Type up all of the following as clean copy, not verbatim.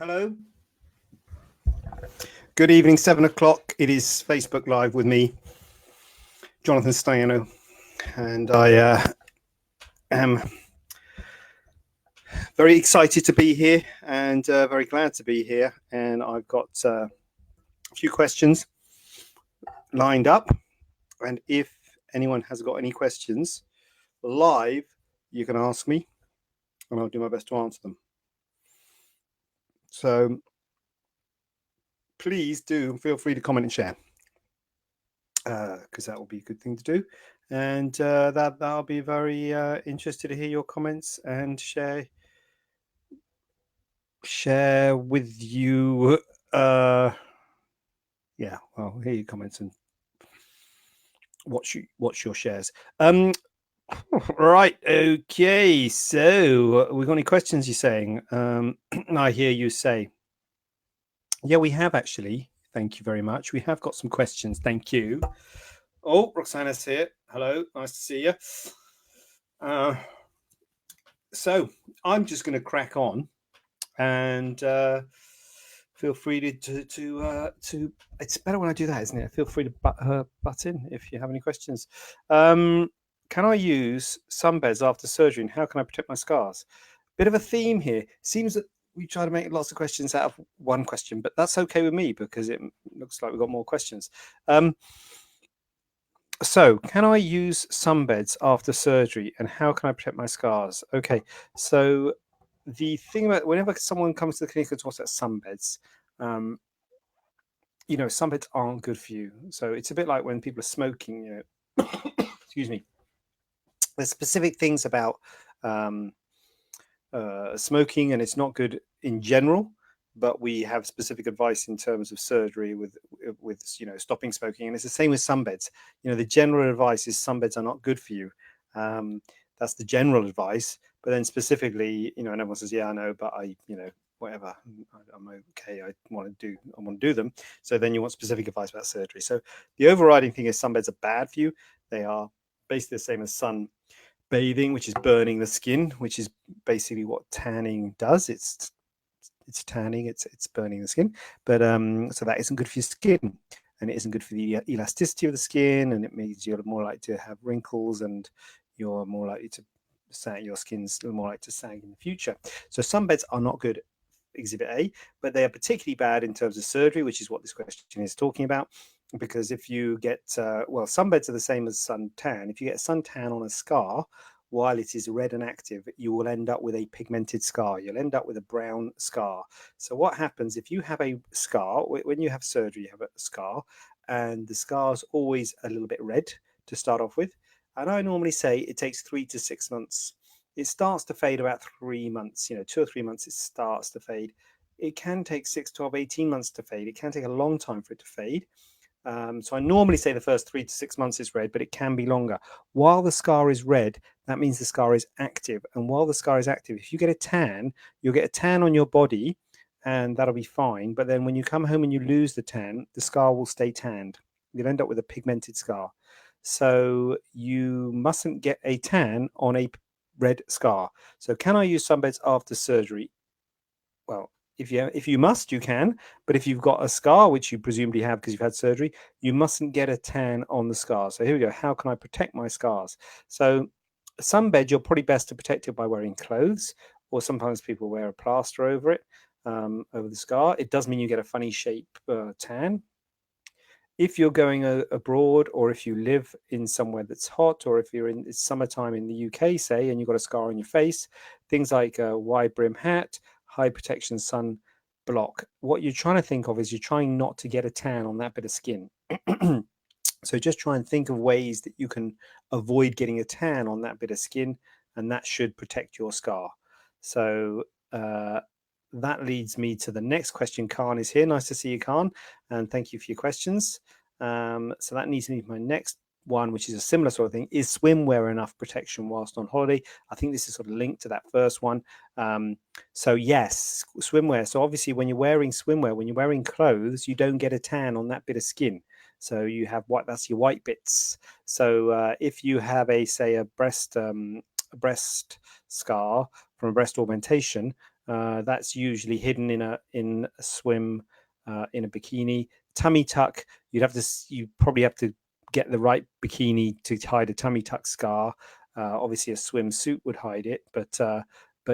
Hello. Good evening, 7 o'clock. It is Facebook Live with me, Jonathan Staiano, and I am very excited to be here and very glad to be here. And I've got a few questions lined up. And if anyone has got any questions live, you can ask me and I'll do my best to answer them. So please do feel free to comment and share, because that will be a good thing to do, and that'll be very interested to hear your comments and share with you. Yeah, well, hear your comments and watch your shares. Right, okay, so we got any questions? You're saying? I hear you say, yeah, we have actually. Thank you very much. We have got some questions. Thank you. Oh, Roxana's here. Hello, nice to see you. So I'm just going to crack on, and feel free to. It's better when I do that, isn't it? Feel free to butt in if you have any questions. Can I use sunbeds after surgery, and how can I protect my scars? Bit of a theme here. Seems that we try to make lots of questions out of one question, but that's okay with me because it looks like we've got more questions. So, can I use sunbeds after surgery, and how can I protect my scars? Okay, so the thing about whenever someone comes to the clinic and talks about sunbeds, sunbeds aren't good for you. So it's a bit like when people are smoking. Excuse me. There's specific things about smoking, and it's not good in general. But we have specific advice in terms of surgery with stopping smoking, and it's the same with sunbeds. The general advice is sunbeds are not good for you. That's the general advice. But then specifically, and everyone says, yeah, I know, but whatever, I'm okay. I want to do them. So then you want specific advice about surgery. So the overriding thing is sunbeds are bad for you. They are basically the same as sun bathing, which is burning the skin, which is basically what tanning does. It's tanning, it's burning the skin, but so that isn't good for your skin, and it isn't good for the elasticity of the skin, and it means you're more likely to have wrinkles, and you're more likely to sag. Your skin's more likely to sag in the future. So sunbeds are not good, exhibit A, but they are particularly bad in terms of surgery, which is what this question is talking about. Because if you get sunbeds are the same as suntan. If you get suntan on a scar while it is red and active, you will end up with a pigmented scar. You'll end up with a brown scar. So what happens if you have a scar, when you have surgery, you have a scar, and the scar's always a little bit red to start off with. And I normally say it takes 3 to 6 months. It starts to fade about 3 months, 2 or 3 months, it starts to fade. It can take 6, 12, 18 months to fade. It can take a long time for it to fade. So I normally say the first 3 to 6 months is red, but it can be longer. While the scar is red, that means the scar is active. And while the scar is active, if you get a tan, you'll get a tan on your body, and that'll be fine. But then when you come home and you lose the tan, the scar will stay tanned. You'll end up with a pigmented scar. So you mustn't get a tan on a red scar. So can I use sunbeds after surgery? Well, if you must, you can. But if you've got a scar, which you presumably have because you've had surgery, you mustn't get a tan on the scar. So here we go. How can I protect my scars? So sunbed, you're probably best to protect it by wearing clothes, or sometimes people wear a plaster over it, over the scar. It does mean you get a funny shape tan. If you're going abroad, or if you live in somewhere that's hot, or if you're in it's summertime in the UK, say, and you've got a scar on your face, things like a wide brim hat, high protection sun block. What you're trying to think of is you're trying not to get a tan on that bit of skin. So just try and think of ways that you can avoid getting a tan on that bit of skin, and that should protect your scar. So that leads me to the next question. Khan is here. Nice to see you, Khan, and thank you for your questions. So that needs to be my next one, which is a similar sort of thing. Is swimwear enough protection whilst on holiday? I think this is sort of linked to that first one. So yes, swimwear. So obviously when you're wearing swimwear, when you're wearing clothes, you don't get a tan on that bit of skin. So you have white, that's your white bits. So if you have a breast scar from a breast augmentation, that's usually hidden in a swim, in a bikini. Tummy tuck, you probably have to get the right bikini to hide a tummy tuck scar. Obviously, a swimsuit would hide it, but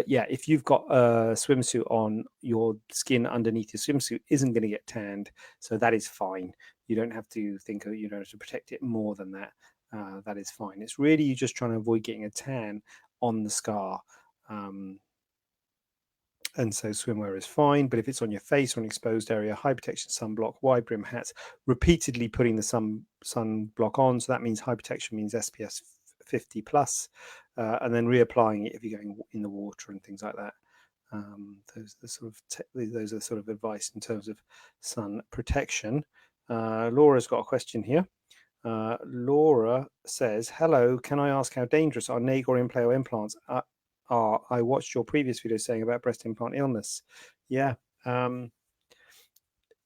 yeah, if you've got a swimsuit on, your skin underneath your swimsuit isn't going to get tanned, so that is fine. You don't have to think you don't have to protect it more than that. That is fine. It's really you just trying to avoid getting a tan on the scar. And so swimwear is fine, but if it's on your face or an exposed area, high protection sunblock, wide brim hats, repeatedly putting the sunblock on. So that means high protection means SPF 50 plus, and then reapplying it if you're going in the water and things like that. Those are sort of advice in terms of sun protection. Laura's got a question here. Laura says, hello, can I ask how dangerous are Nagor implants implants are? I watched your previous video saying about breast implant illness. Yeah.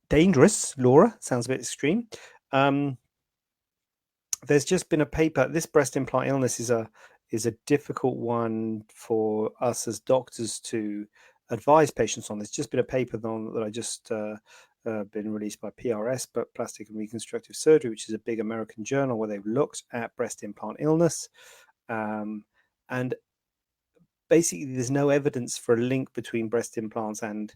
Dangerous, Laura, sounds a bit extreme. There's just been a paper. This breast implant illness is a difficult one for us as doctors to advise patients on. There's just been a paper that I just been released by PRS, but Plastic and Reconstructive Surgery, which is a big American journal, where they've looked at breast implant illness, and basically there's no evidence for a link between breast implants and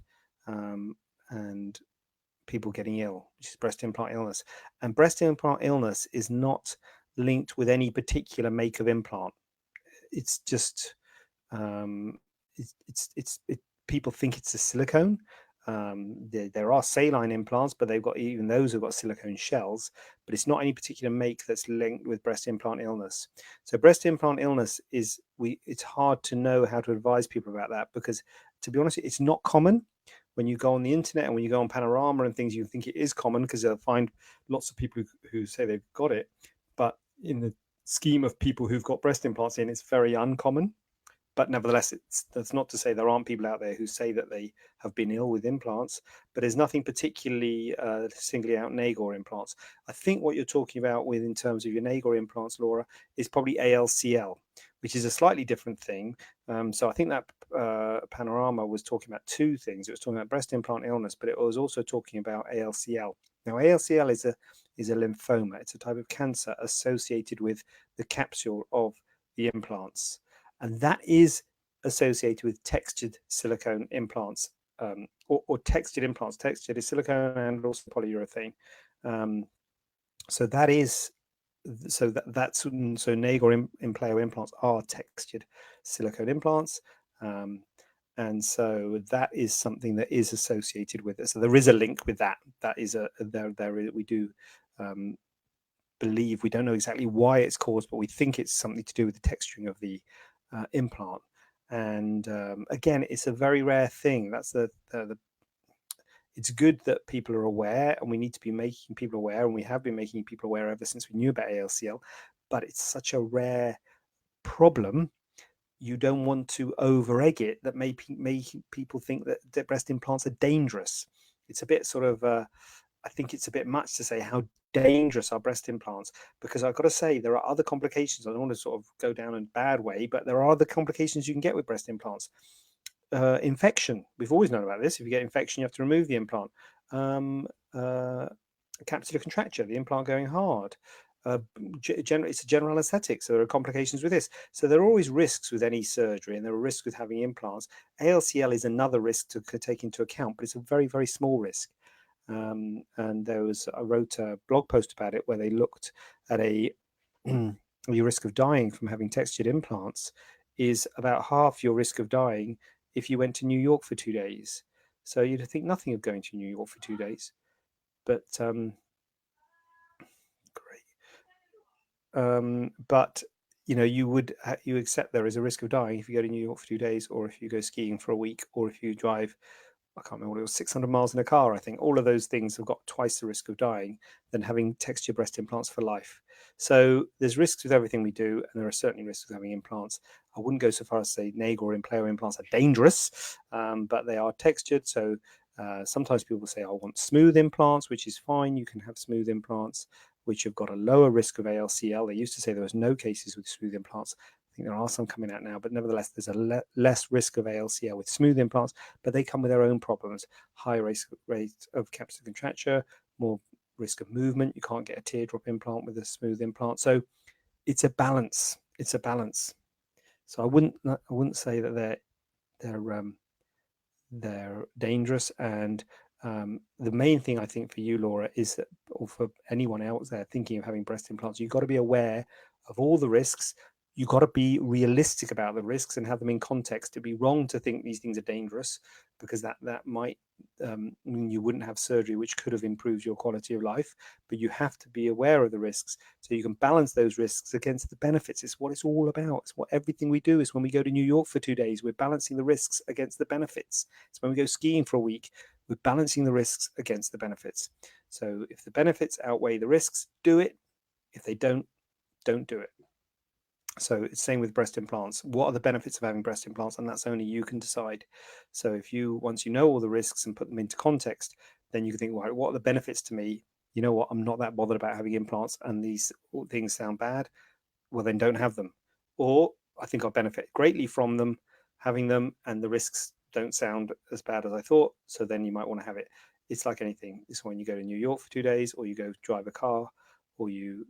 people getting ill, which is breast implant illness. And breast implant illness is not linked with any particular make of implant. It's just people think it's a silicone. There are saline implants, but even those have got silicone shells, but it's not any particular make that's linked with breast implant illness. So breast implant illness it's hard to know how to advise people about that, because to be honest, it's not common. When you go on the internet and when you go on Panorama and things, you think it is common because they'll find lots of people who say they've got it, but in the scheme of people who've got breast implants in, it's very uncommon. But nevertheless, that's not to say there aren't people out there who say that they have been ill with implants, but there's nothing particularly singly out Nagor implants. I think what you're talking about with in terms of your Nagor implants, Laura, is probably ALCL, which is a slightly different thing. So I think that Panorama was talking about two things. It was talking about breast implant illness, but it was also talking about ALCL. Now, ALCL is a lymphoma. It's a type of cancer associated with the capsule of the implants. And that is associated with textured silicone implants, or textured implants. Textured is silicone and also polyurethane. So Nagor implants implants are textured silicone implants, and so that is something that is associated with it. So there is a link with that. That is we do believe, we don't know exactly why it's caused, but we think it's something to do with the texturing of the implant. And again, it's a very rare thing. That's it's good that people are aware, and we need to be making people aware, and we have been making people aware ever since we knew about ALCL, but it's such a rare problem. You don't want to over egg it, that make people think that breast implants are dangerous. It's a bit sort of I think it's a bit much to say how dangerous are breast implants, because I've got to say there are other complications. I don't want to sort of go down in a bad way, but there are other complications you can get with breast implants. Infection, we've always known about this. If you get infection, you have to remove the implant. Capsular contracture, the implant going hard. It's a general anesthetic, so there are complications with this. So there are always risks with any surgery, and there are risks with having implants. ALCL is another risk to take into account, but it's a very, very small risk. And I wrote a blog post about it where they looked at your risk of dying from having textured implants is about half your risk of dying if you went to New York for 2 days. So you'd think nothing of going to New York for 2 days, but great. But you accept there is a risk of dying if you go to New York for 2 days, or if you go skiing for a week, or if you drive, I can't remember what it was, 600 miles in a car. I think all of those things have got twice the risk of dying than having textured breast implants for life. So there's risks with everything we do, and there are certainly risks with having implants. I wouldn't go so far as to say Nagor implants are dangerous, but they are textured. So sometimes people say, I want smooth implants, which is fine. You can have smooth implants, which have got a lower risk of ALCL. They used to say there was no cases with smooth implants. think there are some coming out now, but nevertheless, there's a less risk of ALCL with smooth implants, but they come with their own problems. High rate of capsular contracture, more risk of movement. You can't get a teardrop implant with a smooth implant. So it's a balance. It's a balance. So I wouldn't say that they're dangerous. And the main thing I think for you, Laura, is that, or for anyone else there thinking of having breast implants, you've got to be aware of all the risks. You've got to be realistic about the risks and have them in context. It'd be wrong to think these things are dangerous, because that might mean you wouldn't have surgery, which could have improved your quality of life. But you have to be aware of the risks so you can balance those risks against the benefits. It's what it's all about. It's what everything we do is. When we go to New York for 2 days, we're balancing the risks against the benefits. It's when we go skiing for a week, we're balancing the risks against the benefits. So if the benefits outweigh the risks, do it. If they don't do it. So it's same with breast implants. What are the benefits of having breast implants? And that's only you can decide. So if you, once you know all the risks and put them into context, then you can think, right, what are the benefits to me? You know what, I'm not that bothered about having implants, and these things sound bad. Well, then don't have them. Or I think I'll benefit greatly from them, having them, and the risks don't sound as bad as I thought. So then you might want to have it. It's like anything. It's when you go to New York for 2 days, or you go drive a car, or you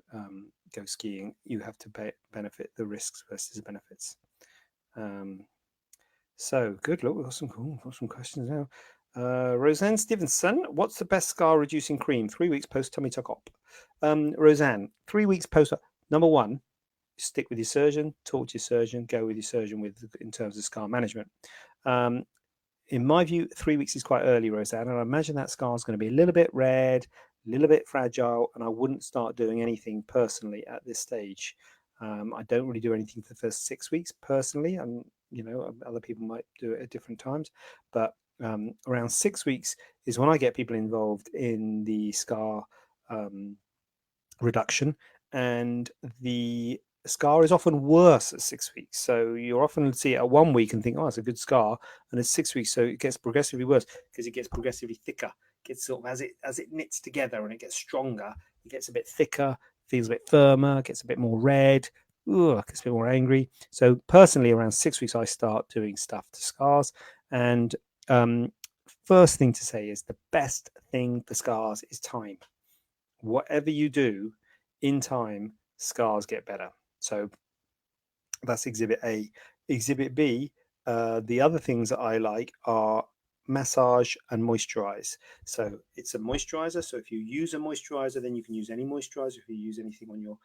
go skiing, you have to benefit the risks versus the benefits. So good. Look, we've got some questions now. Roseanne Stevenson, what's the best scar reducing cream? 3 weeks post tummy tuck op. Roseanne, 3 weeks post. Number one, stick with your surgeon, talk to your surgeon, go with your surgeon in terms of scar management. In my view, 3 weeks is quite early, Roseanne, and I imagine that scar is going to be a little bit red, a little bit fragile, and I wouldn't start doing anything personally at this stage. I don't really do anything for the first 6 weeks personally, and other people might do it at different times, but around 6 weeks is when I get people involved in the scar reduction, and the scar is often worse at 6 weeks. So you often see it at 1 week and think, oh, it's a good scar, and it's 6 weeks, so it gets progressively worse because it gets progressively thicker. It gets sort of as it knits together and it gets stronger, it gets a bit thicker, feels a bit firmer, gets a bit more red, gets a bit more angry. So personally, around 6 weeks, I start doing stuff to scars. And first thing to say is the best thing for scars is time. Whatever you do in time, scars get better. So that's exhibit A. Exhibit B, the other things that I like are massage and moisturize. So it's a moisturizer. So if you use a moisturizer, then you can use any moisturizer if you use anything on your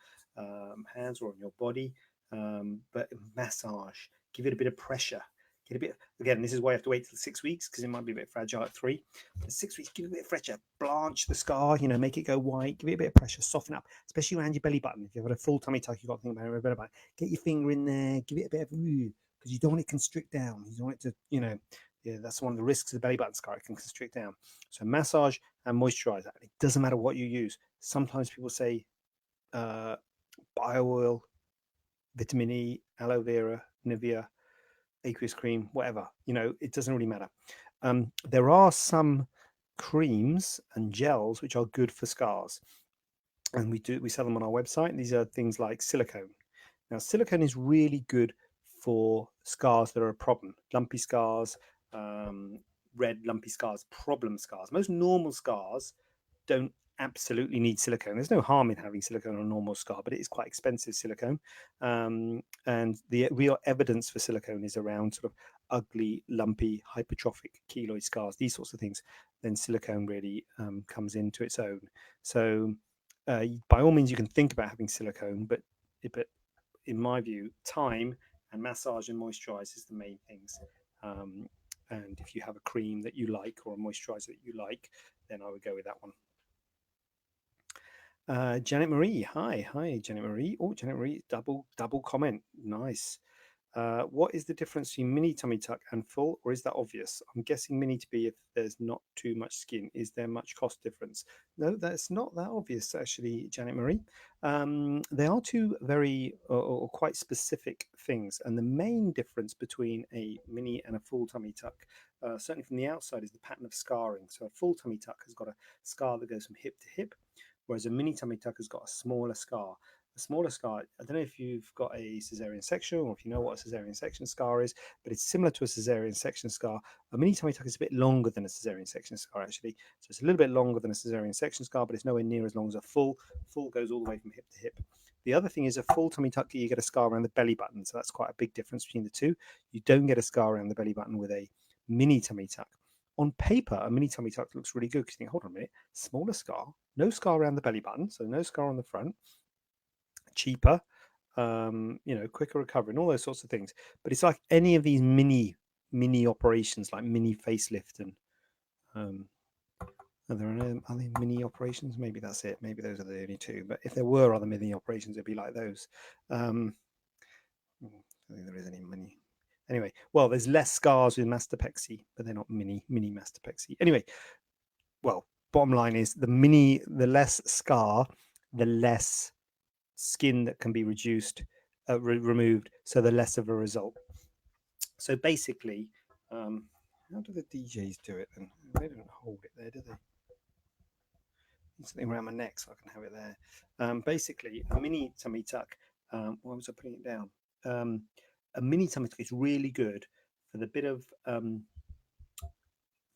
hands or on your body. But massage, give it a bit of pressure. Get a bit, again, this is why you have to wait till 6 weeks, because it might be a bit fragile at 3. But 6 weeks, give it a bit of pressure, blanch the scar, make it go white, give it a bit of pressure, soften up, especially around your belly button. If you've got a full tummy tuck, you've got to think about your belly button. Get your finger in there, give it a bit of because you don't want it to constrict down. You don't want it to, yeah, that's one of the risks of the belly button scar. It can constrict down. So massage and moisturizer. It doesn't matter what you use. Sometimes people say bio oil, vitamin E, aloe vera, Nivea, aqueous cream, whatever, it doesn't really matter. There are some creams and gels which are good for scars, and we sell them on our website. These are things like silicone. Now, silicone is really good for scars that are a problem, lumpy scars, red lumpy scars, problem scars. Most normal scars don't absolutely need silicone. There's no harm in having silicone on a normal scar, but it is quite expensive silicone. And the real evidence for silicone is around sort of ugly, lumpy, hypertrophic keloid scars, these sorts of things. Then silicone really comes into its own. So by all means, you can think about having silicone, but in my view, time and massage and moisturize is the main things. And if you have a cream that you like or a moisturizer that you like, then I would go with that one. Janet Marie, hi Janet Marie. Oh, Janet Marie, double comment, nice. What is the difference between mini tummy tuck and full, or is that obvious? I'm guessing mini to be if there's not too much skin. Is there much cost difference? No, that's not that obvious actually, Janet Marie. They are two very or quite specific things, and the main difference between a mini and a full tummy tuck, certainly from the outside, is the pattern of scarring. So a full tummy tuck has got a scar that goes from hip to hip, whereas a mini tummy tuck has got a smaller scar. A smaller scar, I don't know if you've got a cesarean section or if you know what a cesarean section scar is, but it's similar to a cesarean section scar. A mini tummy tuck is a bit longer than a cesarean section scar, actually. So it's a little bit longer than a cesarean section scar, but it's nowhere near as long as a full. Full goes all the way from hip to hip. The other thing is a full tummy tuck, you get a scar around the belly button. So that's quite a big difference between the two. You don't get a scar around the belly button with a mini tummy tuck. On paper, a mini tummy tuck looks really good because you think, hold on a minute, smaller scar, no scar around the belly button, so no scar on the front, cheaper, quicker recovery and all those sorts of things. But it's like any of these mini operations, like mini facelift and are there any other mini operations? Maybe that's it. Maybe those are the only two. But if there were other mini operations, it'd be like those. I don't think there is any mini. Anyway, well, there's less scars with mastopexy, but they're not mini mastopexy. Anyway, well, bottom line is the less scar, the less skin that can be removed, so the less of a result. So basically, how do the DJs do it then? They don't hold it there, do they? Something around my neck so I can have it there. Basically, a mini tummy tuck. Why was I putting it down? A mini tummy tuck is really good for the bit of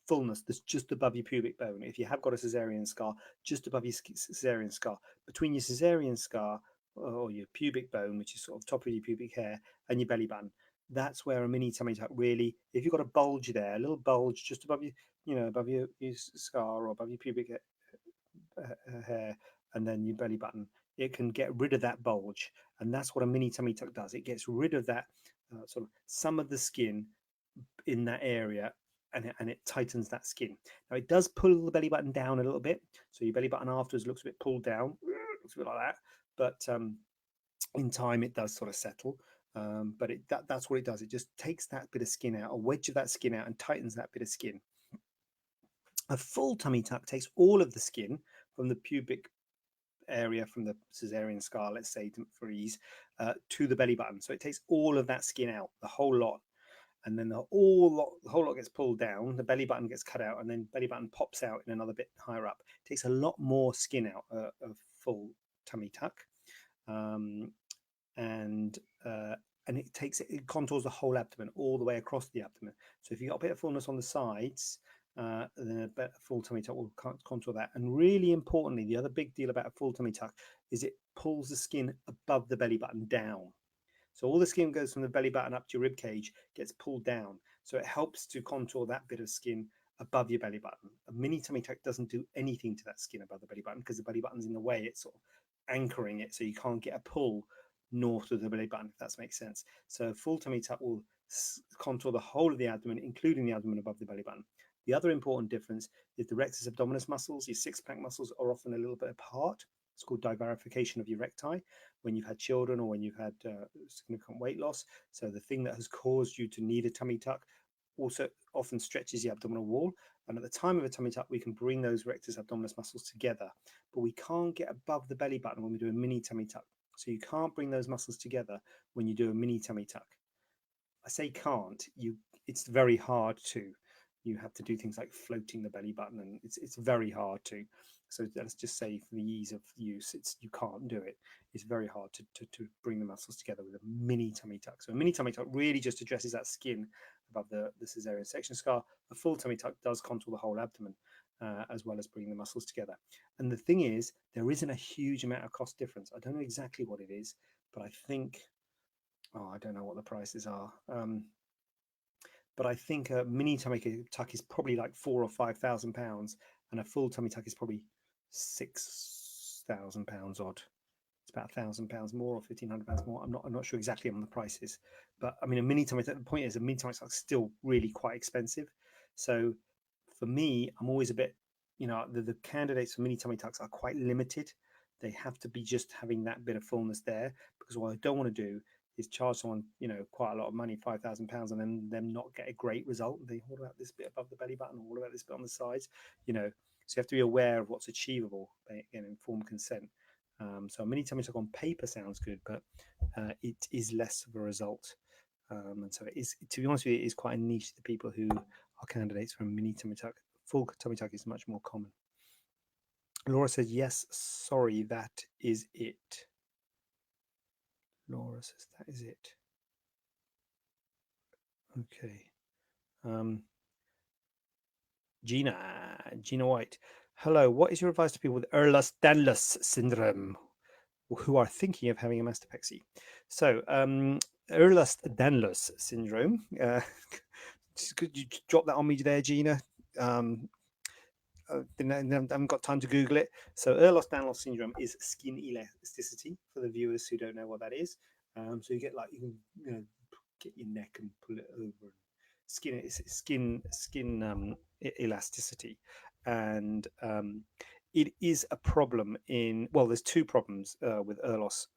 fullness that's just above your pubic bone. If you have got a cesarean scar, just above your cesarean scar, between your cesarean scar or your pubic bone, which is sort of top of your pubic hair, and your belly button, that's where a mini tummy tuck really, if you've got a bulge there, a little bulge just above above your scar or above your pubic hair, and then your belly button, it can get rid of that bulge, and that's what a mini tummy tuck does. It gets rid of that sort of some of the skin in that area, and it tightens that skin. Now it does pull the belly button down a little bit, so your belly button afterwards looks a bit pulled down, looks a bit like that. But in time, it does sort of settle. But that's what it does. It just takes that bit of skin out, a wedge of that skin out, and tightens that bit of skin. A full tummy tuck takes all of the skin from the pubic area, from the cesarean scar, let's say, for ease, to the belly button. So it takes all of that skin out, the whole lot. And then the whole lot gets pulled down, the belly button gets cut out, and then belly button pops out in another bit higher up. It takes a lot more skin out of full tummy tuck, and it contours the whole abdomen all the way across the abdomen. So if you've got a bit of fullness on the sides, then a full tummy tuck will contour that. And really importantly, the other big deal about a full tummy tuck is it pulls the skin above the belly button down. So all the skin goes from the belly button up to your rib cage, gets pulled down. So it helps to contour that bit of skin above your belly button. A mini tummy tuck doesn't do anything to that skin above the belly button because the belly button's in the way. It's sort of anchoring it, so you can't get a pull north of the belly button, if that makes sense. So a full tummy tuck will contour the whole of the abdomen, including the abdomen above the belly button. The other important difference is the rectus abdominis muscles. Your six-pack muscles are often a little bit apart. It's called divarification of your recti when you've had children or when you've had significant weight loss. So the thing that has caused you to need a tummy tuck also often stretches the abdominal wall. And at the time of a tummy tuck, we can bring those rectus abdominis muscles together, but we can't get above the belly button when we do a mini tummy tuck. So you can't bring those muscles together when you do a mini tummy tuck. I say can't, it's very hard to. You have to do things like floating the belly button, and it's very hard to. So let's just say for the ease of use, you can't do it. It's very hard to bring the muscles together with a mini tummy tuck. So a mini tummy tuck really just addresses that skin above the cesarean section scar. A full tummy tuck does contour the whole abdomen, as well as bringing the muscles together. And the thing is, there isn't a huge amount of cost difference. I don't know exactly what it is, but I think, I don't know what the prices are. But I think a mini tummy tuck is probably like £4,000 or £5,000, and a full tummy tuck is probably £6,000 odd. It's about £1,000 more or £1,500 more. I'm not sure exactly on the prices, but I mean, a mini tummy tuck. The point is, a mini tummy tuck is still really quite expensive. So for me, I'm always a bit, the candidates for mini tummy tucks are quite limited. They have to be just having that bit of fullness there, because what I don't want to do is charge someone, quite a lot of money, £5,000, and then them not get a great result. They all about this bit above the belly button, all about this bit on the sides, So you have to be aware of what's achievable, again, informed consent. So a mini tummy tuck on paper sounds good, but it is less of a result. And so it is, to be honest with you, it is quite a niche to the people who are candidates for a mini tummy tuck. Full tummy tuck is much more common. Laura says, yes, sorry, that is it. Laura says that is it. Okay. Gina White. Hello. What is your advice to people with Ehlers-Danlos syndrome who are thinking of having a mastopexy? So, Ehlers-Danlos syndrome. Could you drop that on me there, Gina? I haven't got time to Google it. So Ehlers-Danlos syndrome is skin elasticity for the viewers who don't know what that is. So you get like you can get your neck and pull it over. Skin elasticity, and it is a problem in there's two problems with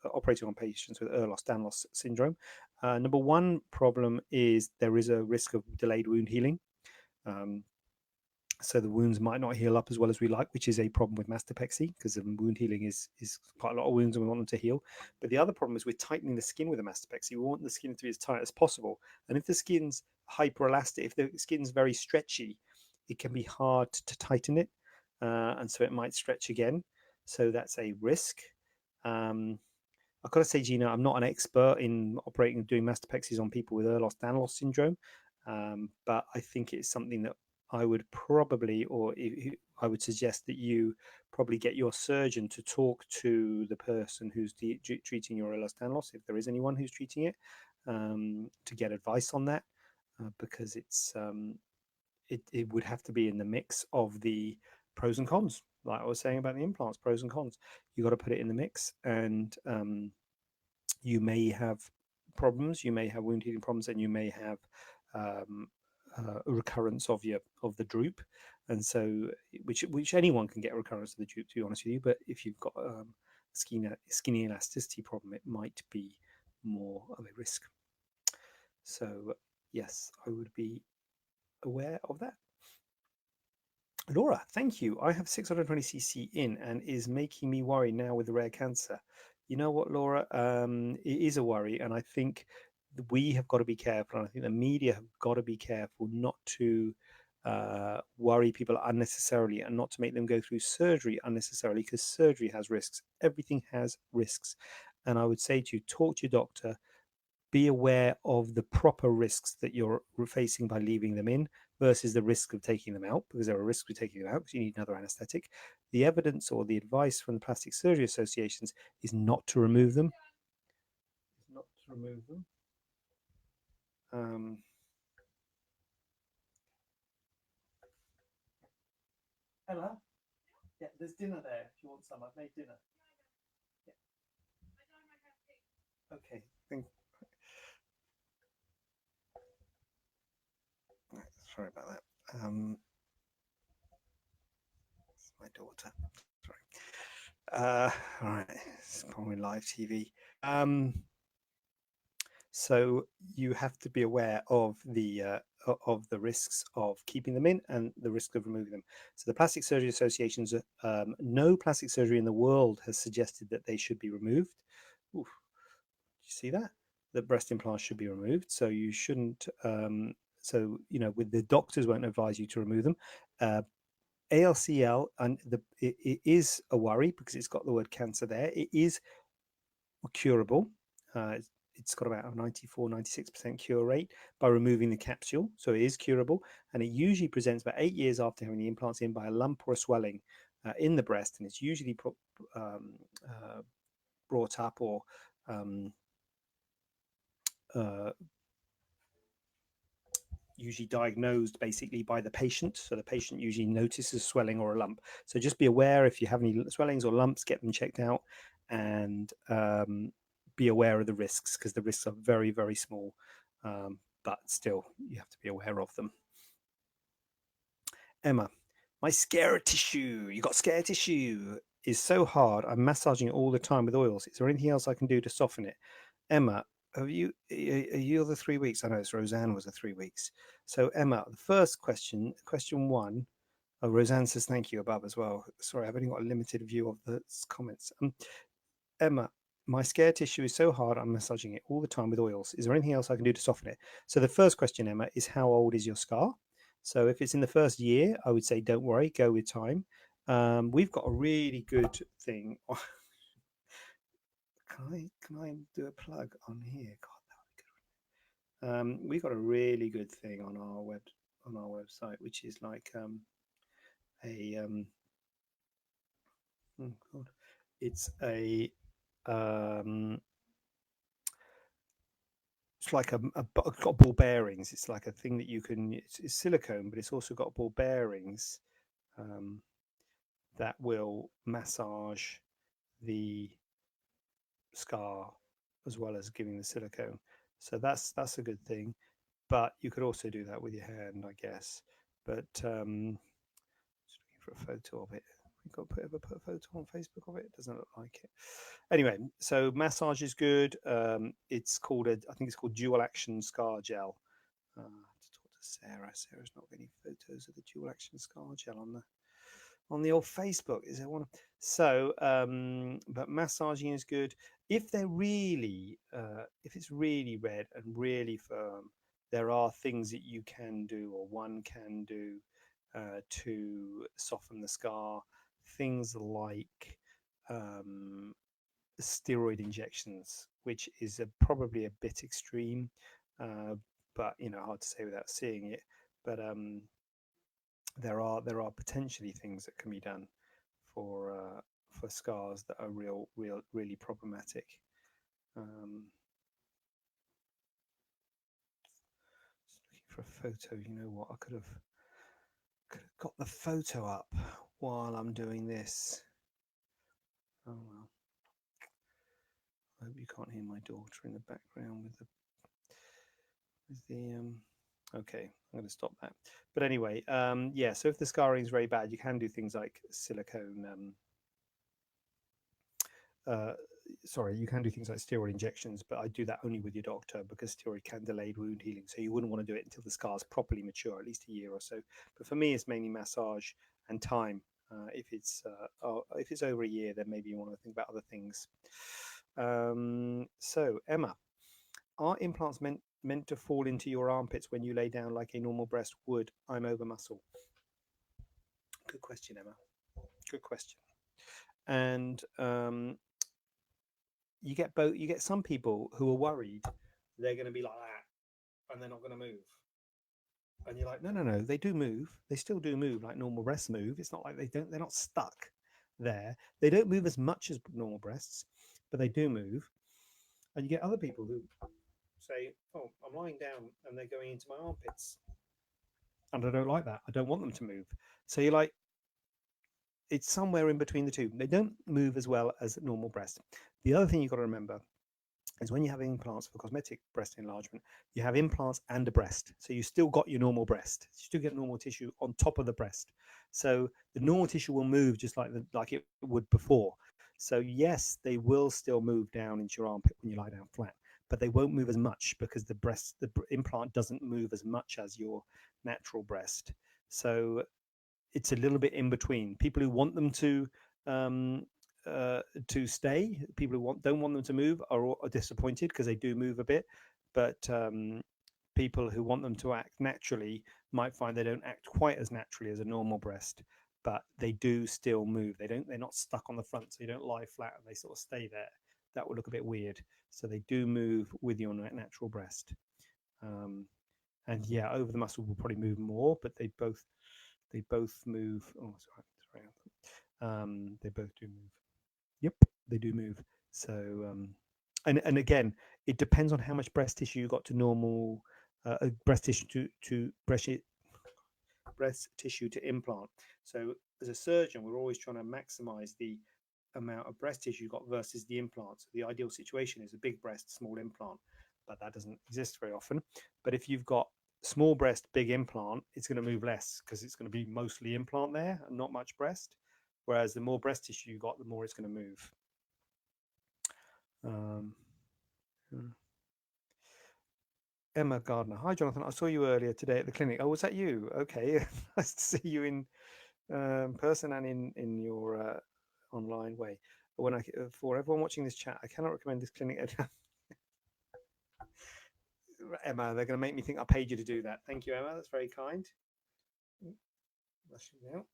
operating on patients with Ehlers-Danlos syndrome. Number one problem is there is a risk of delayed wound healing. So the wounds might not heal up as well as we like, which is a problem with mastopexy because wound healing is quite a lot of wounds and we want them to heal. But the other problem is we're tightening the skin with a mastopexy. We want the skin to be as tight as possible. And if the skin's hyperelastic, if the skin's very stretchy, it can be hard to tighten it. And so it might stretch again. So that's a risk. I've got to say, Gina, I'm not an expert in operating and doing mastopexys on people with Ehlers-Danlos syndrome, but I think it's something that I would probably, I would suggest that you probably get your surgeon to talk to the person who's treating your Ehlers-Danlos, if there is anyone who's treating it, to get advice on that, because it would have to be in the mix of the pros and cons. Like I was saying about the implants, pros and cons. You got to put it in the mix, and you may have problems. You may have wound healing problems, and you may have a recurrence of the droop, and so which anyone can get a recurrence of the droop, to be honest with you. But if you've got skin elasticity problem, it might be more of a risk. So yes, I would be aware of that. Laura, thank you. I have 620cc in and is making me worry now with the rare cancer. You know what, Laura? It is a worry, and I think we have got to be careful, and I think the media have got to be careful not to worry people unnecessarily and not to make them go through surgery unnecessarily, because surgery has risks. Everything has risks. And I would say to you, talk to your doctor, be aware of the proper risks that you're facing by leaving them in versus the risk of taking them out, because there are risks with taking them out because you need another anesthetic. The evidence or the advice from the plastic surgery associations is not to remove them. Ella, yeah, there's dinner there if you want some. I've made dinner. Yeah. Okay, sorry about that. It's my daughter. Sorry. All right, it's probably live TV. So you have to be aware of the risks of keeping them in and the risk of removing them. So the Plastic Surgery Associations, no plastic surgery in the world has suggested that they should be removed. Oof. Do you see that? The breast implants should be removed. So you shouldn't. So with the doctors won't advise you to remove them. ALCL, and it is a worry because it's got the word cancer there. It is curable. It's got about a 94-96% cure rate by removing the capsule, so it is curable, and it usually presents about 8 years after having the implants in by a lump or a swelling in the breast, and it's usually brought up or usually diagnosed basically by the patient. So the patient usually notices swelling or a lump. So just be aware if you have any swellings or lumps, get them checked out, and be aware of the risks, because the risks are very, very small, but still you have to be aware of them. Emma, my scare tissue, you got scare tissue, is so hard. I'm massaging it all the time with oils. Is there anything else I can do to soften it? Emma, are you the 3 weeks? I know it's Roseanne was the 3 weeks. So Emma, the first question one. Oh, Roseanne says thank you above as well. Sorry, I've only got a limited view of the comments. Emma, my scare tissue is so hard, I'm massaging it all the time with oils. Is there anything else I can do to soften it? So the first question, Emma, is how old is your scar? So if it's in the first year, I would say don't worry, go with time. We've got a really good thing. can I do a plug on here? God, that would be good. We got a really good thing on our website, which is like a oh God, it's a it's like it's got ball bearings. It's like a thing that you can. It's silicone, but it's also got ball bearings that will massage the scar as well as giving the silicone. So that's a good thing. But you could also do that with your hand, I guess. But just looking for a photo of it. We got ever put a photo on Facebook of it? It doesn't look like it. Anyway, so massage is good. It's called I think it's called dual action scar gel. To talk to Sarah. Sarah's not got any photos of the dual action scar gel on the old Facebook. Is there one? So, but massaging is good. If they're really, if it's really red and really firm, there are things that you can do or one can do to soften the scar. Things like steroid injections, which is probably a bit extreme, but hard to say without seeing it. But there are potentially things that can be done for scars that are really problematic. Just looking for a photo. You know what? I could have got the photo up while I'm doing this. Oh well. I hope you can't hear my daughter in the background with the okay, I'm going to stop that. But anyway, yeah, so if the scarring is very bad, you can do things like silicone sorry, you can do things like steroid injections, but I do that only with your doctor because steroid can delay wound healing. So you wouldn't want to do it until the scar's properly mature, at least a year or so. But for me, it's mainly massage and time. If it's over a year, then maybe you want to think about other things. So Emma, are implants meant to fall into your armpits when you lay down like a normal breast would? I'm over muscle. Good question, Emma. Good question. And you get both. You get some people who are worried they're going to be like that and they're not going to move. And you're like, no, they do move. They still do move like normal breasts move. It's not like they're not stuck there. They don't move as much as normal breasts, but they do move. And you get other people who say, oh, I'm lying down and they're going into my armpits. And I don't like that. I don't want them to move. So you're like, it's somewhere in between the two. They don't move as well as normal breast. The other thing you've got to remember is when you have implants for cosmetic breast enlargement, you have implants and a breast. So you still got your normal breast. You still get normal tissue on top of the breast. So the normal tissue will move just like it would before. So yes, they will still move down into your armpit when you lie down flat, but they won't move as much because the implant doesn't move as much as your natural breast. So it's a little bit in between. People who want them to stay, people who don't want them to move are disappointed because they do move a bit. But people who want them to act naturally might find they don't act quite as naturally as a normal breast, but they do still move. They're not stuck on the front, so you don't lie flat and they sort of stay there. That would look a bit weird. So they do move with your natural breast. And yeah, over the muscle will probably move more, but they both move. Oh, sorry. They both do move. Yep, they do move. So, and again, it depends on how much breast tissue you got to normal breast tissue to breast tissue to implant. So, as a surgeon, we're always trying to maximize the amount of breast tissue you got versus the implant. So the ideal situation is a big breast, small implant, but that doesn't exist very often. But if you've got small breast, big implant, it's going to move less because it's going to be mostly implant there and not much breast. Whereas the more breast tissue you got, the more it's going to move. Emma Gardner. Hi, Jonathan. I saw you earlier today at the clinic. Oh, was that you? Okay. Nice to see you in person and in your online way. For everyone watching this chat, I cannot recommend this clinic. Emma, they're going to make me think I paid you to do that. Thank you, Emma. That's very kind. Blushing now.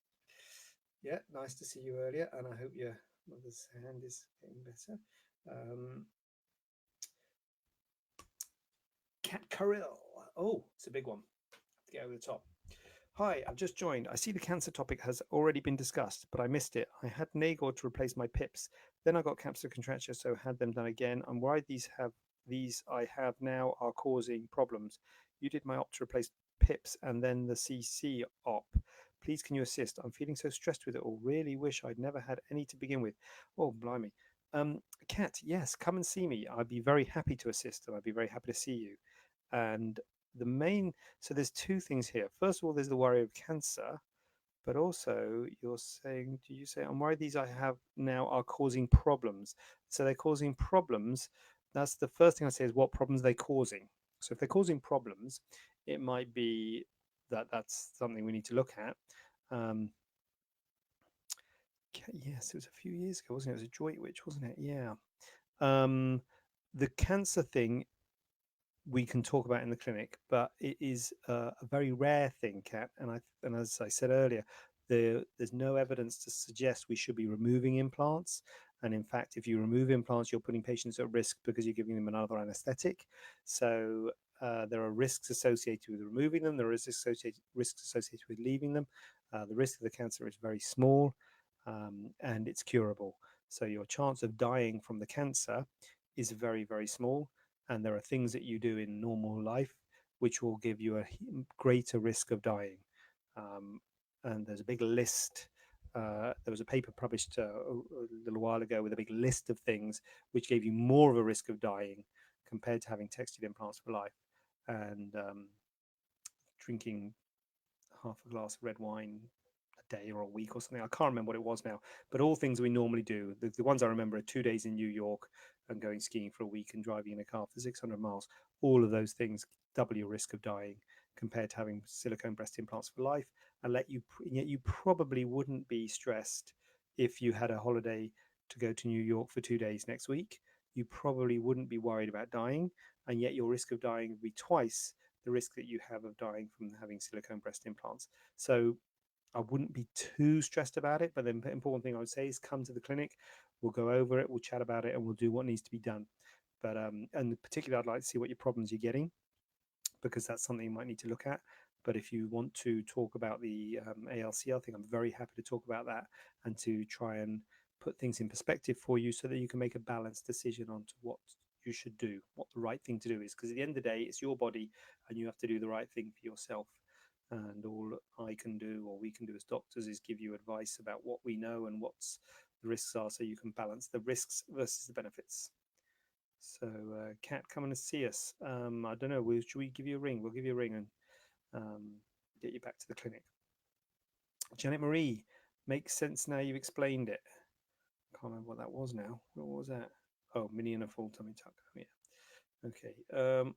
Yeah, nice to see you earlier, and I hope your mother's hand is getting better. Cat Carrill. Oh, it's a big one. To get over the top. Hi, I've just joined. I see the cancer topic has already been discussed, but I missed it. I had Nagor to replace my pips. Then I got capsular contracture, so had them done again. I'm worried these I have now are causing problems. You did my op to replace pips and then the CC op. Please, can you assist? I'm feeling so stressed with it all. Really wish I'd never had any to begin with. Oh, blimey. Kat, yes, come and see me. I'd be very happy to assist, and I'd be very happy to see you. And the main, so there's two things here. First of all, there's the worry of cancer, but also you're saying, do you say, I'm worried these I have now are causing problems? So they're causing problems. That's the first thing I say is what problems are they causing? So if they're causing problems, it might be that that's something we need to look at. Um, yes, it was a few years ago, wasn't it? It was a joint witch, wasn't it? Yeah. Um, the cancer thing we can talk about in the clinic, but it is a very rare thing, Kat. And as I said earlier, there's no evidence to suggest we should be removing implants. And in fact, if you remove implants, you're putting patients at risk because you're giving them another anesthetic. So there are risks associated with removing them. There is risks associated with leaving them. The risk of the cancer is very small, and it's curable. So your chance of dying from the cancer is very, very small, and there are things that you do in normal life which will give you a greater risk of dying. And there's a big list. There was a paper published a little while ago with a big list of things which gave you more of a risk of dying compared to having textured implants for life. And drinking half a glass of red wine a day or a week or something. I can't remember what it was now, but all things we normally do. The ones I remember are 2 days in New York and going skiing for a week and driving in a car for 600 miles. All of those things double your risk of dying compared to having silicone breast implants for life. And yet you probably wouldn't be stressed if you had a holiday to go to New York for 2 days next week. You probably wouldn't be worried about dying, and yet your risk of dying would be twice the risk that you have of dying from having silicone breast implants. So I wouldn't be too stressed about it, but the important thing I would say is come to the clinic. We'll go over it, we'll chat about it, and we'll do what needs to be done. But and particularly, I'd like to see what your problems you're getting, because that's something you might need to look at. But if you want to talk about the ALC, I think I'm very happy to talk about that and to try and put things in perspective for you so that you can make a balanced decision on to what you should do, what the right thing to do is. Because at the end of the day, it's your body and you have to do the right thing for yourself. And all I can do, or we can do as doctors, is give you advice about what we know and what's the risks are, so you can balance the risks versus the benefits. So, Kat, come and see us. I don't know. Should we give you a ring? We'll give you a ring and get you back to the clinic. Janet Marie, makes sense now you've explained it. Can't remember what that was now. What was that? Oh, mini and a full tummy tuck. Oh, yeah. Okay.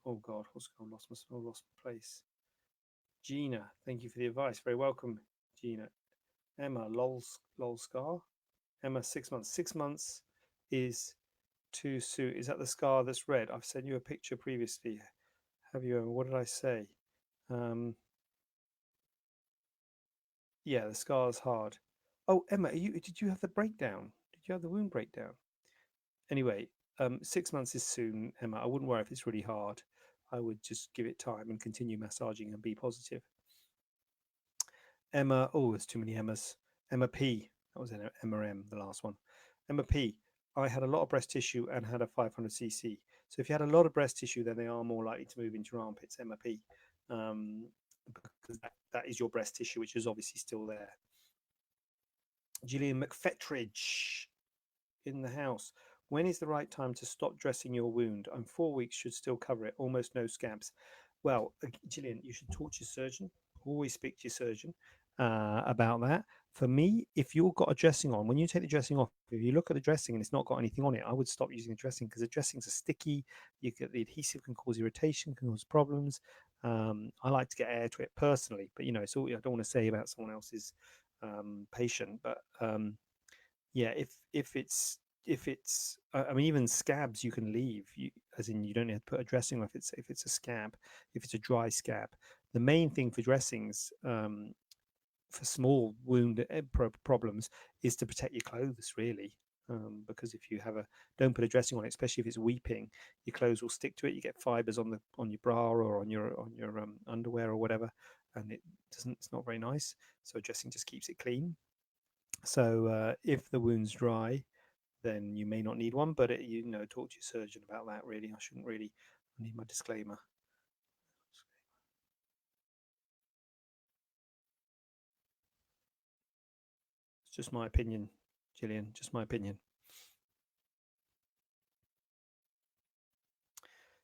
Oh God, what's going on? Lost my place. Gina, thank you for the advice. Very welcome, Gina. Emma, lol scar. Emma, 6 months. 6 months is too soon. Is that the scar that's red? I've sent you a picture previously. Have you, Emma? What did I say? Yeah, the scar's hard. Oh, Emma, did you have the breakdown? Did you have the wound breakdown? Anyway, 6 months is soon, Emma. I wouldn't worry if it's really hard. I would just give it time and continue massaging and be positive. Emma, oh, there's too many Emmas. Emma P. That was Emma M, the last one. Emma P. I had a lot of breast tissue and had a 500cc. So if you had a lot of breast tissue, then they are more likely to move into your armpits, Emma P. Because that is your breast tissue, which is obviously still there. Gillian McFettridge in the house. When is the right time to stop dressing your wound? I'm 4 weeks, should still cover it, almost no scabs. Well, Gillian, you should talk to your surgeon. Always speak to your surgeon about that. For me, if you've got a dressing on, when you take the dressing off, if you look at the dressing and it's not got anything on it, I would stop using the dressing, because the dressings are sticky. You get the adhesive can cause irritation, can cause problems. I like to get air to it personally, but it's all I don't want to say about someone else's patient. But yeah, if it's I mean, even scabs you can leave, as in you don't have to put a dressing on if it's a scab, if it's a dry scab. The main thing for dressings for small wound problems is to protect your clothes, really. because if you don't put a dressing on it, especially if it's weeping, your clothes will stick to it. You get fibers on your bra or on your underwear or whatever, and it's not very nice. So dressing just keeps it clean. So if the wound's dry, then you may not need one, but talk to your surgeon about that. Really, I shouldn't really. I need my disclaimer. It's just my opinion, Gillian. Just my opinion.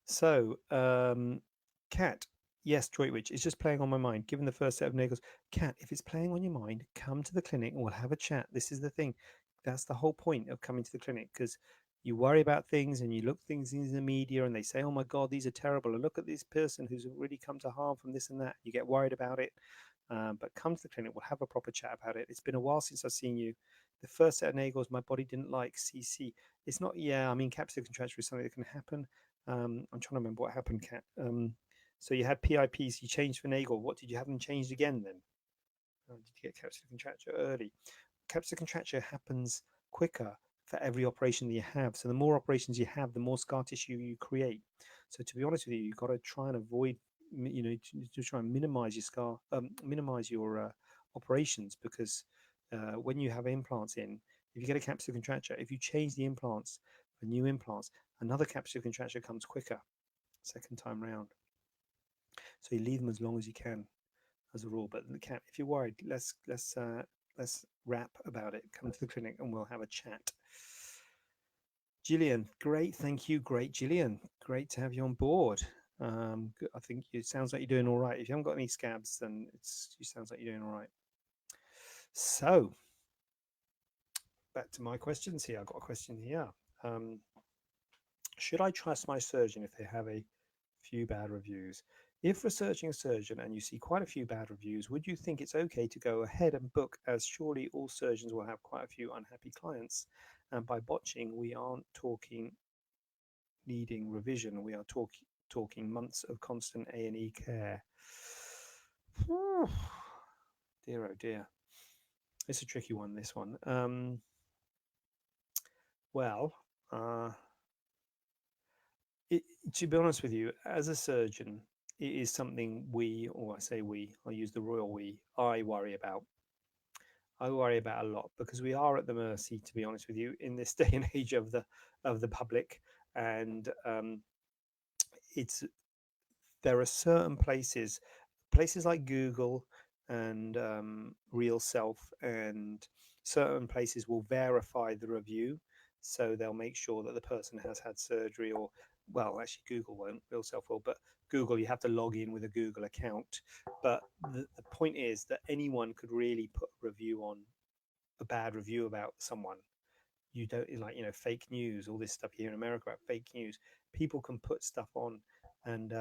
So, Cat, yes, Droitwich, it's just playing on my mind. Given the first set of niggles, Cat, if it's playing on your mind, come to the clinic and we'll have a chat. This is the thing. That's the whole point of coming to the clinic, because you worry about things and you look things in the media and they say, oh my God, these are terrible. And look at this person who's really come to harm from this and that. You get worried about it. But come to the clinic, we'll have a proper chat about it. It's been a while since I've seen you. The first set of niggles, my body didn't like CC. It's not, yeah, I mean, capsular contracture is something that can happen. I'm trying to remember what happened, Kat. So you had PIPs, you changed for Nagel. What did you have them changed again then? Did you get capsular contracture early? Capsular contracture happens quicker for every operation that you have. So the more operations you have, the more scar tissue you create. So to be honest with you, you've got to try and avoid, to try and minimize your minimize your operations, because when you have implants in, if you get a capsular contracture, if you change the implants for new implants, another capsular contracture comes quicker second time round. So you leave them as long as you can, as a rule. But if you're worried, let's rap about it. Come to the clinic and we'll have a chat. Gillian, great, thank you, great, Gillian, great to have you on board. I think it sounds like you're doing all right. If you haven't got any scabs, then it sounds like you're doing all right. So back to my questions here. I've got a question here. Should I trust my surgeon if they have a few bad reviews? If researching a surgeon and you see quite a few bad reviews, would you think it's okay to go ahead and book, as surely all surgeons will have quite a few unhappy clients? And by botching, we aren't talking needing revision. We are talking months of constant A&E care. Dear, oh dear. It's a tricky one, this one. Well, to be honest with you, as a surgeon, it is something or I say we, I use the royal we, I worry about. I worry about a lot, because we are at the mercy, to be honest with you, in this day and age of the public, and there are certain places like Google and Real Self, and certain places will verify the review, so they'll make sure that the person has had surgery. Or, well, actually Google won't, Real Self will, but Google, you have to log in with a Google account. But the point is that anyone could really put a bad review about someone. You don't, like, fake news, all this stuff here in America about fake news. People can put stuff on, and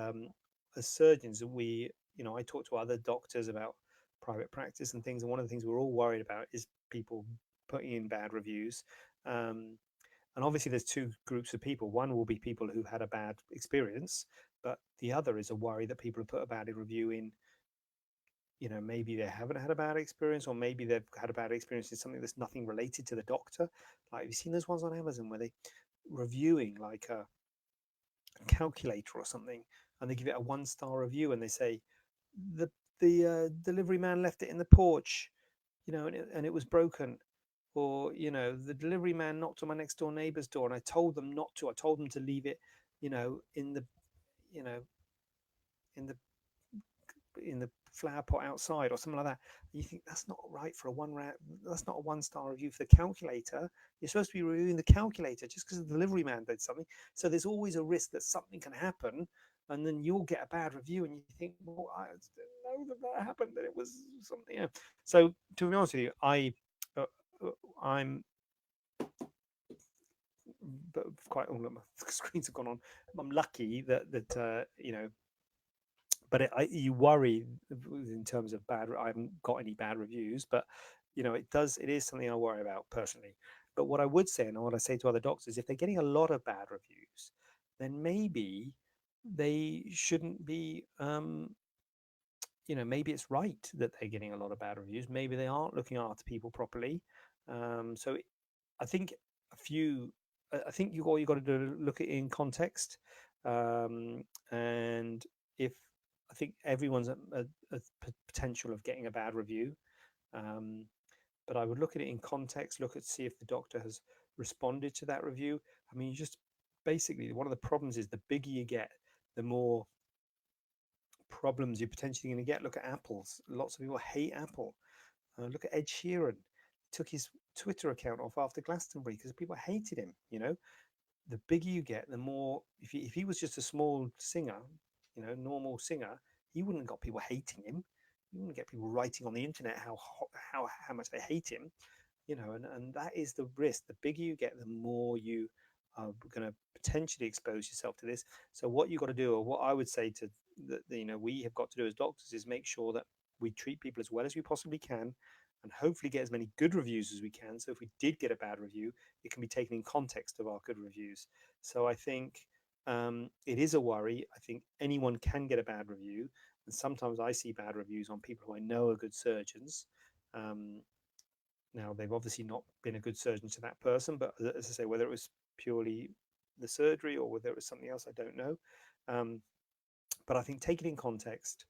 as surgeons, I talk to other doctors about private practice and things, and one of the things we're all worried about is people putting in bad reviews. And obviously, there's two groups of people. One will be people who had a bad experience, but the other is a worry that people have put a bad review in. Maybe they haven't had a bad experience, or maybe they've had a bad experience in something that's nothing related to the doctor. Like, have you seen those ones on Amazon where they reviewing like a calculator or something, and they give it a 1-star review, and they say the delivery man left it in the porch, and it was broken, or the delivery man knocked on my next door neighbor's door, and I told them not to. I told them to leave it, in the you know in the flower pot outside, or something like that. And you think that's not right for that's not a 1-star review for the calculator. You're supposed to be reviewing the calculator just because the delivery man did something. So there's always a risk that something can happen, and then you'll get a bad review, and you think, well, I didn't know that happened, that it was something. So to be honest with you, I'm but quite, oh, look, my screens have gone on. I'm lucky that but you worry in terms of bad. I haven't got any bad reviews, but it is something I worry about personally. But what I would say, and what I say to other doctors, if they're getting a lot of bad reviews, then maybe they shouldn't be. Maybe it's right that they're getting a lot of bad reviews. Maybe they aren't looking after people properly. So I think a few. I think all you got to do look at it in context, and if I think everyone's a potential of getting a bad review, um, but I would look at it in context. Look at see if the doctor has responded to that review. I mean, you just basically one of the problems is the bigger you get, the more problems you're potentially going to get. Look at Apple's. Lots of people hate Apple. Look at Ed Sheeran. He took his Twitter account off after Glastonbury because people hated him. You know, the bigger you get, the more. If he was just a small singer, you know, normal singer, he wouldn't have got people hating him. He wouldn't get people writing on the internet how much they hate him. You know, and that is the risk. The bigger you get, the more you are going to potentially expose yourself to this. So what you've got to do, or what I would say to you know, we have got to do as doctors is make sure that we treat people as well as we possibly can, and hopefully get as many good reviews as we can. So if we did get a bad review, it can be taken in context of our good reviews. So I think it is a worry. I think anyone can get a bad review, and sometimes I see bad reviews on people who I know are good surgeons. Now, they've obviously not been a good surgeon to that person, but as I say, whether it was purely the surgery or whether it was something else, I don't know. But I think take it in context.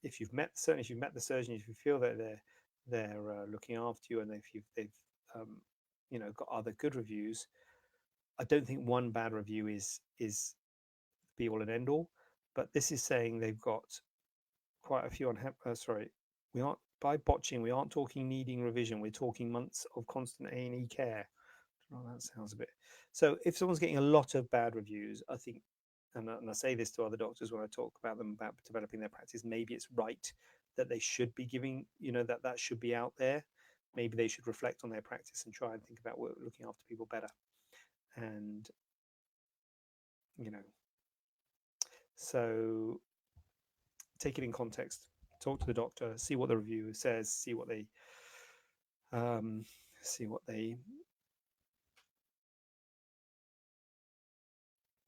If you've met certainly if you've met the surgeon, if you feel that they're looking after you, and if they've you know, got other good reviews, I don't think one bad review is be all and end all. But this is saying they've got quite a few on. Sorry, we aren't by botching. We aren't talking needing revision. We're talking months of constant A&E care. Oh, that sounds a bit. So if someone's getting a lot of bad reviews, I think, and I say this to other doctors when I talk about them about developing their practice, maybe it's right that they should be giving, you know, that should be out there. Maybe they should reflect on their practice and try and think about looking after people better. And, you know, so take it in context, talk to the doctor, see what the review says, see what they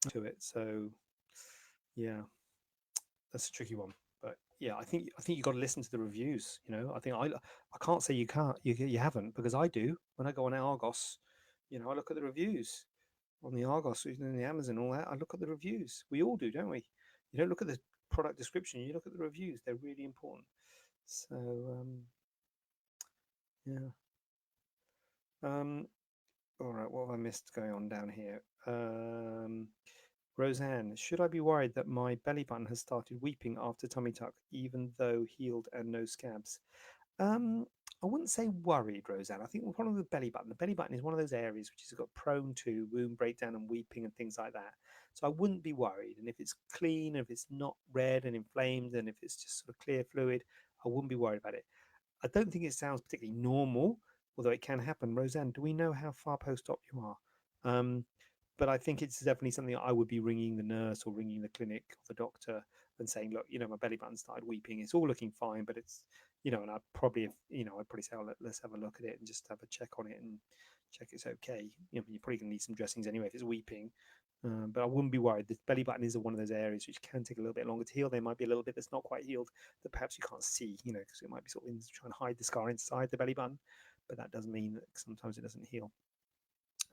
to it. So yeah, that's a tricky one. But yeah, I think you got to listen to the reviews. You know, I think I can't say you can't, you haven't, because I do. When I go on Argos, you know, I look at the reviews on the Argos and the Amazon, all that. I look at the reviews. We all do, don't we? You don't look at the product description. You look at the reviews. They're really important. So yeah. All right. What have I missed going on down here? Roseanne, should I be worried that my belly button has started weeping after tummy tuck, even though healed and no scabs? Um, I wouldn't say worried, Roseanne. I think one of the belly button is one of those areas which is got prone to wound breakdown and weeping and things like that. So I wouldn't be worried. And if it's clean, if it's not red and inflamed, and if it's just sort of clear fluid, I wouldn't be worried about it. I don't think it sounds particularly normal, although it can happen. Roseanne, do we know how far post-op you are? But I think it's definitely something I would be ringing the nurse or ringing the clinic or the doctor and saying, look, you know, my belly button started weeping. It's all looking fine, but it's, you know, and I'd probably, I'd probably say, oh, let's have a look at it and just have a check on it and check it's okay. You know, you're probably going to need some dressings anyway if it's weeping. But I wouldn't be worried. The belly button is one of those areas which can take a little bit longer to heal. There might be a little bit that's not quite healed that perhaps you can't see, you know, because it might be sort of trying to hide the scar inside the belly button. But that doesn't mean that sometimes it doesn't heal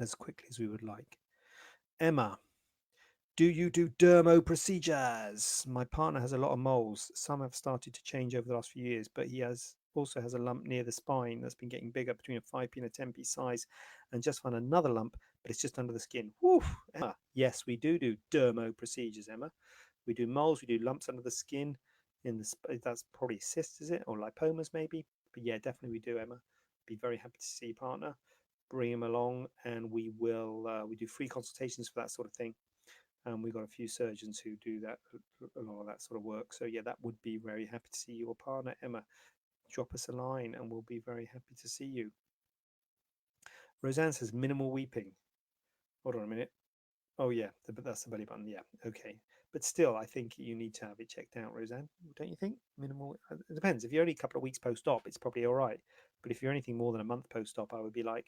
as quickly as we would like. Emma, do you do dermo procedures? My partner has a lot of moles. Some have started to change over the last few years, but he also has a lump near the spine that's been getting bigger, between a 5p and a 10p size, and just found another lump, but it's just under the skin. Woof, Emma. Yes, we do dermo procedures, Emma. We do moles, we do lumps under the skin. That's probably cysts, is it, or lipomas maybe? But yeah, definitely we do, Emma. Be very happy to see your partner. Bring him along, and we do free consultations for that sort of thing. And we've got a few surgeons who do that, a lot of that sort of work. So yeah, that would be very happy to see your partner, Emma. Drop us a line and we'll be very happy to see you. Roseanne says minimal weeping. Hold on a minute. Oh yeah, that's the belly button. Yeah, okay. But still, I think you need to have it checked out, Roseanne. Don't you think? Minimal. It depends. If you're only a couple of weeks post-op, it's probably all right. But if you're anything more than a month post-op, I would be like,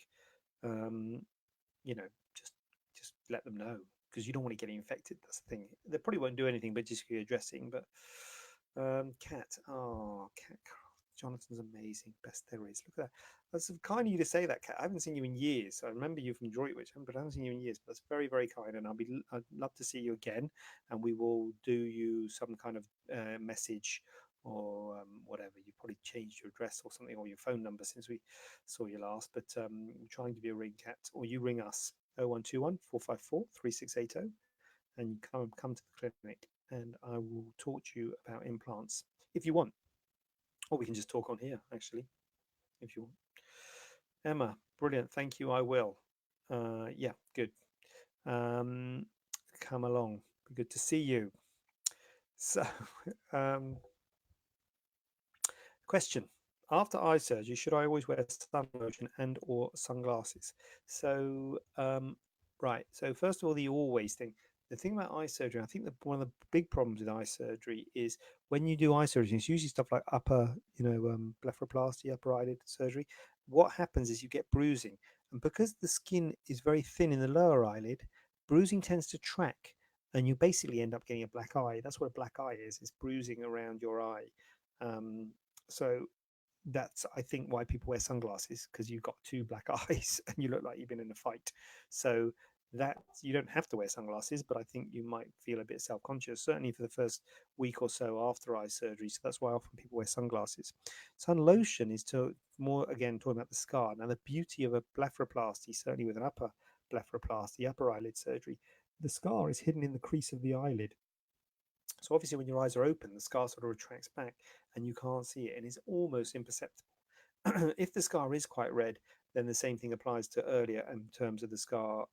you know, just let them know, because you don't want to get infected. That's the thing. They probably won't do anything but just your dressing. But cat, Jonathan's amazing. Best there is. Look at that. That's kind of you to say that, Kat. I haven't seen you in years. I remember you from Droitwich, but I haven't seen you in years. But that's very, very kind, and I'd love to see you again. And we will do you some kind of message or whatever. You probably changed your address or something, or your phone number since we saw you last. But we'll try and give you a ring, Kat, or you ring us 0121 454 3680, and you come to the clinic, and I will talk to you about implants if you want, or we can just talk on here actually if you want. Emma, brilliant, thank you. I will. Yeah, good. Um, come along. Be good to see you. So, um, question: after eye surgery, should I always wear sun lotion and or sunglasses? So, right. So first of all, the always thing. The thing about eye surgery, I think that one of the big problems with eye surgery is when you do eye surgery, it's usually stuff like upper, blepharoplasty, upper eyelid surgery. What happens is you get bruising, and because the skin is very thin in the lower eyelid, bruising tends to track, and you basically end up getting a black eye. That's what a black eye is. It's bruising around your eye. Um, so that's, I think, why people wear sunglasses, because you've got two black eyes and you look like you've been in a fight. So that you don't have to wear sunglasses, but I think you might feel a bit self-conscious, certainly for the first week or so after eye surgery. So that's why often people wear sunglasses. Sun lotion is to more, again, talking about the scar. Now the beauty of a blepharoplasty, certainly with an upper blepharoplasty, upper eyelid surgery, the scar is hidden in the crease of the eyelid. So obviously when your eyes are open, the scar sort of retracts back and you can't see it, and it's almost imperceptible. If the scar is quite red, then the same thing applies to earlier in terms of the scar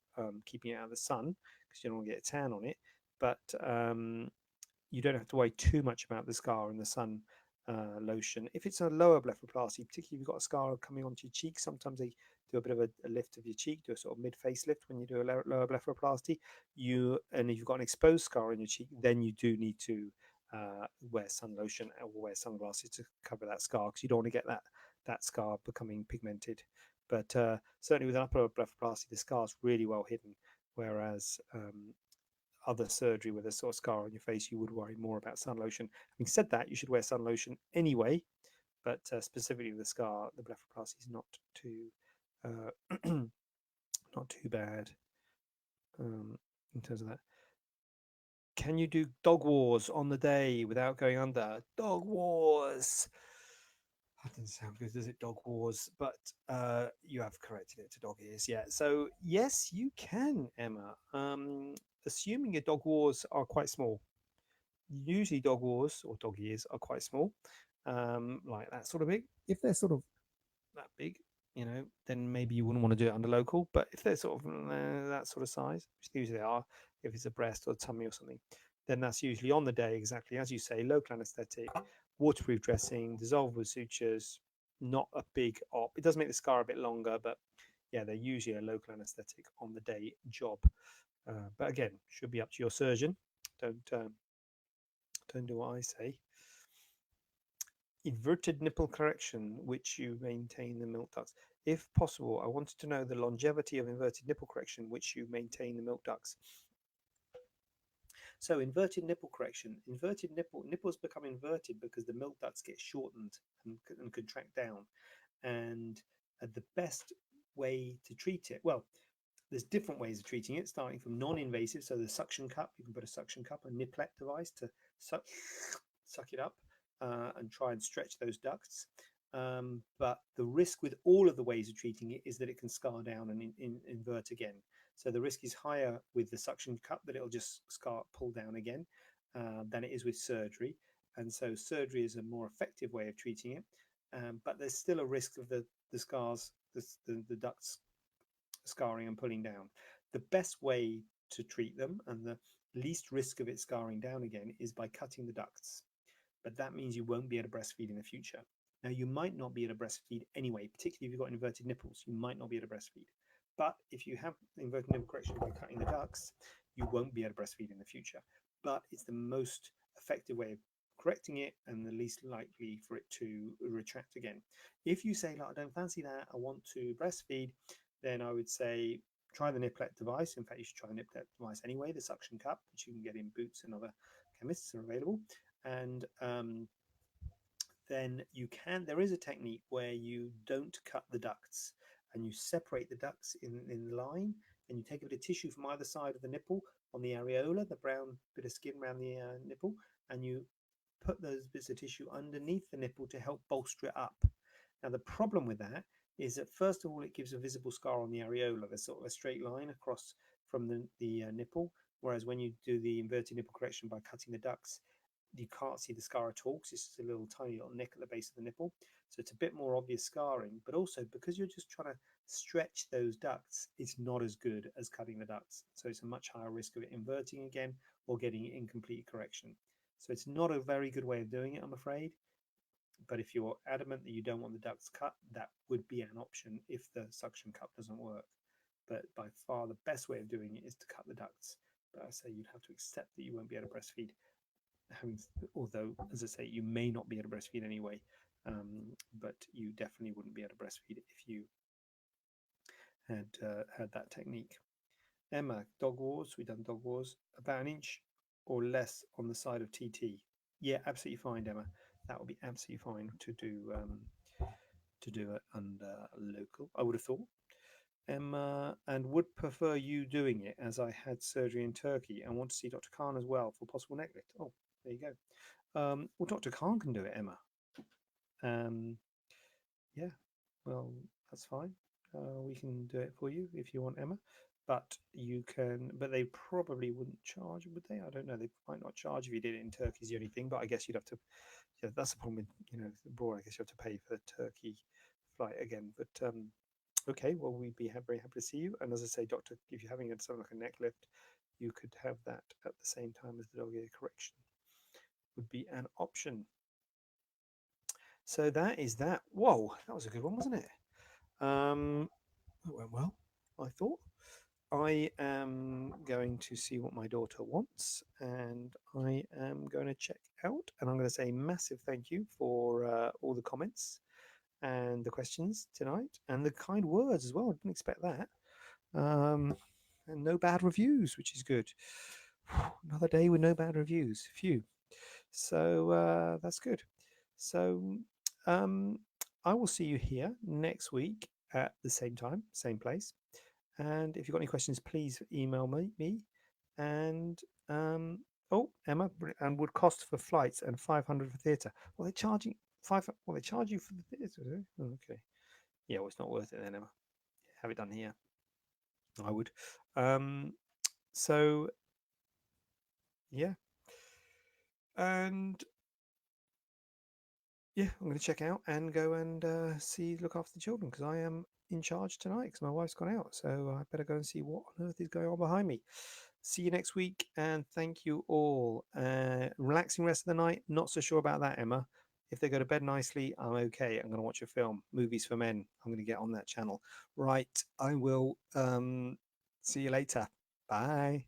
keeping it out of the sun, because you don't want to get a tan on it. But you don't have to worry too much about the scar and the sun lotion. If it's a lower blepharoplasty, particularly if you've got a scar coming onto your cheek, sometimes they do a bit of a lift of your cheek, do a sort of mid-face lift when you do a lower blepharoplasty. And if you've got an exposed scar on your cheek, then you do need to wear sun lotion or wear sunglasses to cover that scar, because you don't want to get that scar becoming pigmented. But certainly with an upper blepharoplasty, the scar is really well hidden, whereas other surgery with a sort of scar on your face, you would worry more about sun lotion. Having said that, you should wear sun lotion anyway, but specifically with the scar, the blepharoplasty is not too not too bad in terms of that. Can you do dog wars on the day without going under? Dog wars. That doesn't sound good, does it? Dog wars, but you have corrected it to dog ears. Yeah. So yes, you can, Emma. Assuming your dog wars are quite small. Usually, dog wars or dog ears are quite small, like that sort of big. If they're sort of that big, then maybe you wouldn't want to do it under local. But if they're sort of that sort of size, which usually they are, if it's a breast or a tummy or something, then that's usually on the day, exactly as you say, local anesthetic, waterproof dressing, dissolved with sutures, not a big op. It does make the scar a bit longer, but yeah, they're usually a local anesthetic on the day job. But again, should be up to your surgeon. Don't do what I say. Inverted nipple correction, which you maintain the milk ducts. If possible, I wanted to know the longevity of inverted nipple correction, which you maintain the milk ducts. So inverted nipple correction, nipples become inverted because the milk ducts get shortened and contract down. And the best way to treat it, well, there's different ways of treating it, starting from non-invasive. So the suction cup, you can put a suction cup, a Niplet device to suck it up and try and stretch those ducts. But the risk with all of the ways of treating it is that it can scar down and invert again. So the risk is higher with the suction cup, that it'll just pull down again, than it is with surgery. And so surgery is a more effective way of treating it. But there's still a risk of the scars, the ducts scarring and pulling down. The best way to treat them and the least risk of it scarring down again is by cutting the ducts. But that means you won't be able to breastfeed in the future. Now, you might not be able to breastfeed anyway, particularly if you've got inverted nipples. You might not be able to breastfeed. But if you have inverted nipple correction by cutting the ducts, you won't be able to breastfeed in the future. But it's the most effective way of correcting it and the least likely for it to retract again. If you say, like, I don't fancy that, I want to breastfeed, then I would say try the Niplet device. In fact, you should try the Niplet device anyway, the suction cup, which you can get in Boots and other chemists are available. And then there is a technique where you don't cut the ducts and you separate the ducts in line, and you take a bit of tissue from either side of the nipple on the areola, the brown bit of skin around the nipple, and you put those bits of tissue underneath the nipple to help bolster it up. Now, the problem with that is that, first of all, it gives a visible scar on the areola. There's sort of a straight line across from the nipple, whereas when you do the inverted nipple correction by cutting the ducts, you can't see the scar at all because it's just a little tiny little nick at the base of the nipple. So it's a bit more obvious scarring, but also because you're just trying to stretch those ducts, it's not as good as cutting the ducts. So it's a much higher risk of it inverting again or getting incomplete correction. So it's not a very good way of doing it, I'm afraid. But if you're adamant that you don't want the ducts cut, that would be an option if the suction cup doesn't work. But by far the best way of doing it is to cut the ducts. But I say you'd have to accept that you won't be able to breastfeed. Although, as I say, you may not be able to breastfeed anyway, but you definitely wouldn't be able to breastfeed if you had that technique. Emma, dog wars. We've done dog wars. About an inch or less on the side of TT. Yeah, absolutely fine, Emma. That would be absolutely fine to do it under local, I would have thought. Emma, and would prefer you doing it, as I had surgery in Turkey and want to see Dr. Khan as well for possible neck lift. Oh, there you go. Well, Dr. Khan can do it, Emma. Yeah, well, that's fine. We can do it for you if you want, Emma. But you can, but they probably wouldn't charge, would they? I don't know. They might not charge if you did it in Turkey, is the only thing. But I guess you'd have to. Yeah, that's the problem with abroad. I guess you have to pay for the Turkey flight again. But okay, well, we'd be very happy to see you. And as I say, doctor, if you're having something like a neck lift, you could have that at the same time as the dog ear correction. Would be an option. So that is that. Whoa, that was a good one, wasn't it? It went well, I thought. I am going to see what my daughter wants, and I am going to check out. And I'm going to say massive thank you for all the comments and the questions tonight, and the kind words as well. I didn't expect that. And no bad reviews, which is good. Another day with no bad reviews. Phew. So that's good. So I will see you here next week at the same time, same place. And if you've got any questions, please email me. And oh, Emma, and would cost for flights and 500 for theatre. Well, they're charging Well, they charge you for the theatre. Oh, okay. Yeah, well, it's not worth it then, Emma. Have it done here. I would. So yeah, and yeah, I'm going to check out and go and look after the children because I am in charge tonight because my wife's gone out. So I better go and see what on earth is going on behind me. See you next week, and thank you all. Relaxing rest of the night. Not so sure about that, Emma. If they go to bed nicely, I'm okay. I'm going to watch a film, Movies for Men. I'm going to get on that channel. Right, I will see you later. Bye.